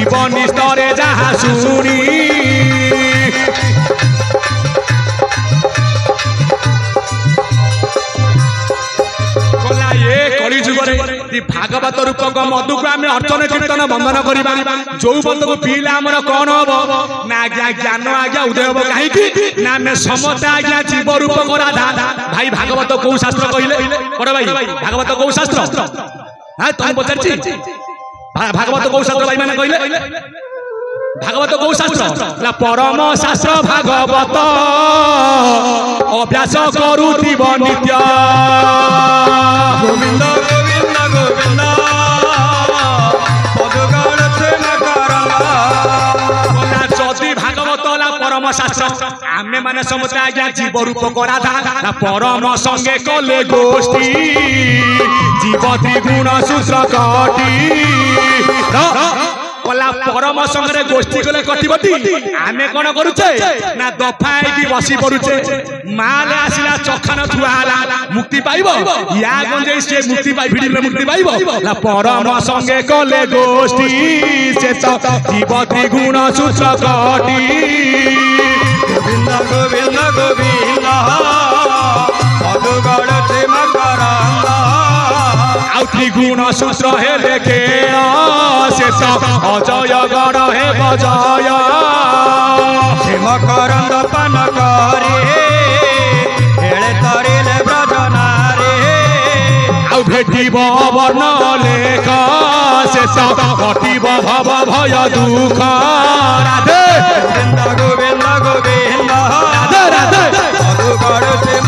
जीवन स्तरे जहा शुणी भागवत रूपक मधु को आम अर्चन कीर्तन बंधन करवा जो बंद को पीले आमर कौन हम ना आज्ञा ज्ञान आज्ञा उदय हम कहीं ना आम समस्त आज्ञा जीव रूपक राधा भाई भागवत कौ शास्त्र कहले बड़ भाई भागवत कौ शास्त्र हाँ तुम पचार भागवत कौ शास्त्र भाई मैंने कहले भागवत कौ शास्त्र परम शास्त्र भागवत अभ्यास करुथिब नित्य गोविंद परम शास्त्र आमे माने समझते आज्ञा जीव रूपक राधा परम संगे कले गोष्ठी जीव त्रिगुण सूत्र कटी परम संगे गोष्ठी कले कटिबटी आमे कौन करुचे ना दफा है बसी पड़ुचे माल आसला चखान थुआला मुक्ति पाइब या गंजे से मुक्ति पाइ भिडिले मुक्ति पाइब परम संगे कले गोष्ठी से जीव त्रिगुण सूत्र कटी गोविंद गोविंद गोविंद मधुगढ़ मकरंद आउ त्रिगुण सूत्र हे लेखे शेष अजय गढ़ हे बजय से मकरंद पान करे हेले तरिले ब्रजनारे आउ भेटिब वर्ण लेख शेष कटिब भव भय दुख राधे गोविंद गोविंद राधे राधे मधुगढ़ से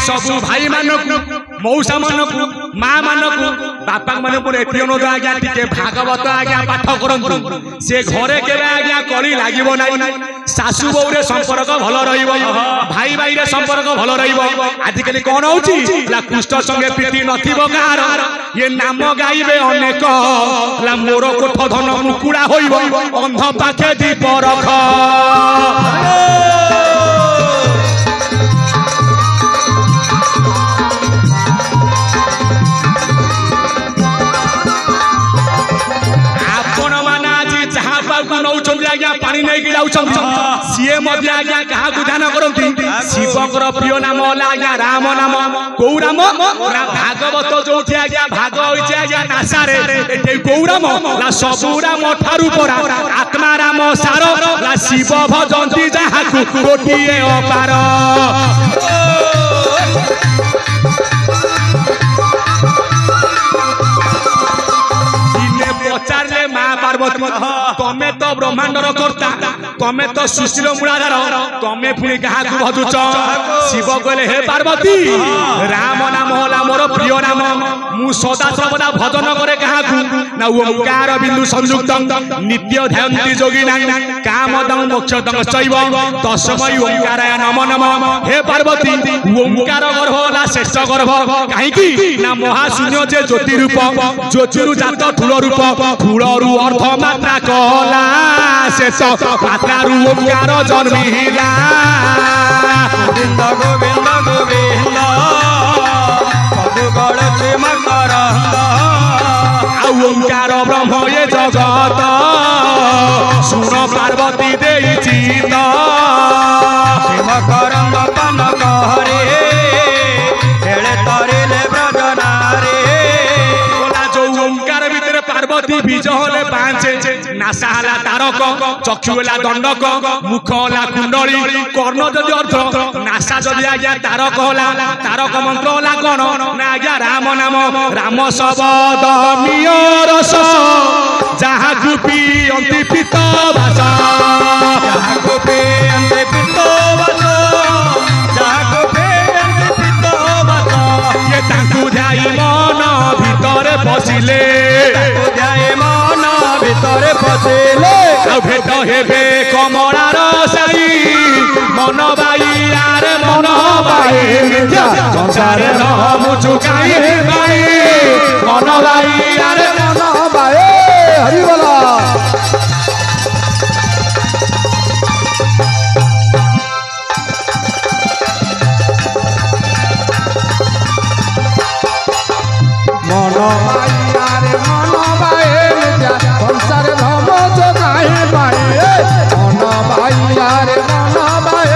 सबु भाई मानक मौसा मानक माँ मानक बापा मानक एति अनुरोध आज्ञा टिके भागवत आज्ञा पाठ करंतु से घरे केबे आज्ञा कली लागिबो नै सासु बौरे संपर्क भल रहिबो भाई भाई रे संपर्क भल रहिबो आजि कली कोन होउची ला कुष्ठ संगे प्रीति नथिबो कार ये नाम गाइबे अनेक ला मोर कोठ धन मुकुड़ा होइबो अंध पाखे दीप रख पानी नहीं सीए आज्ञा क्या ध्यान करती शिवकर प्रिय नाम आज्ञा राम नाम कौ राम भागवत जो आज्ञा भाग होइछे आज्ञा नासारे कौ राम सबु राम ठारू परा आत्मा राम सार शिव भजंती जहाँ गोटिए अपार पचारे माँ पार्वती तमें तो ब्रह्मांडर कर्ता तमें तो सुशील मूलाधार तमें पुणी क्या भजुच शिव कहले हे पार्वती राम नाम होला मोर प्रिय नाम मु सदा सर्वदा भजन करे क्या ना ओंकार बिंदु संयुक्त नित्य ध्यानती योगिना कामदं मोक्षदं चैव तस्मै ओंकाराय नमो नमः हे पार्वती ओंकार गर्भ होला श्रेष्ठ गर्भ कहीं ना महाशून्य जे ज्योति रूप ज्योतिरु जात ठूल रूप फूलरू अर्थ मात्रा कला शेष मात्रारू ओंकार जन्मिला गोविंद गोविंद गोविंद मधुगढ़ से मकरंद ओंकार ब्रह्म ये जगत सुन पार्वती देई चित मकरंद पान करे हेले तरिले ब्रजनारे ओंकार भितर पार्वती बीज होले पांचे नासा हला तारक चक्षु हला दंडक मुख हला कुंडली कर्ण जदि अर्थ नासा जदि आज्ञा तारक होला तारक मंत्र होला कोन ना आज्ञा राम नाम राम शब्द मिय रस जहाँ कुपी अंति पित भाषा जहाँ कुपी अंति पित भाषा जहाँ कुपी अंति पित भाषा ये ताकू ध्याई मन भितर पसिले मन भितर पसिले भेट हेबे कमलार साई मन बाई आरे मन बाई संसार मुचुकाई बाई भाई अरे मन भाई हरि बोला मन भाई अरे मन भाई संसार भ्रम जो काहे पाए मन भाई अरे मन भाई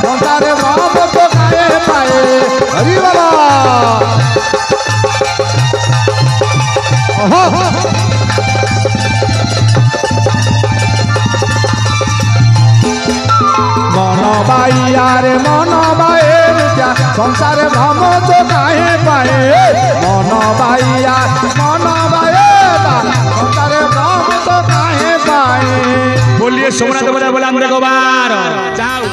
संसार भ्रम जो काहे पाए हरि बोला मन भाई अरे मन भाई संसार भ्रम जो काहे पाए मन भाई मन भाई संसार भ्रम जो काहे पाए बोलिए सोमनाथ बोला बोला अंदर गोबार जाओ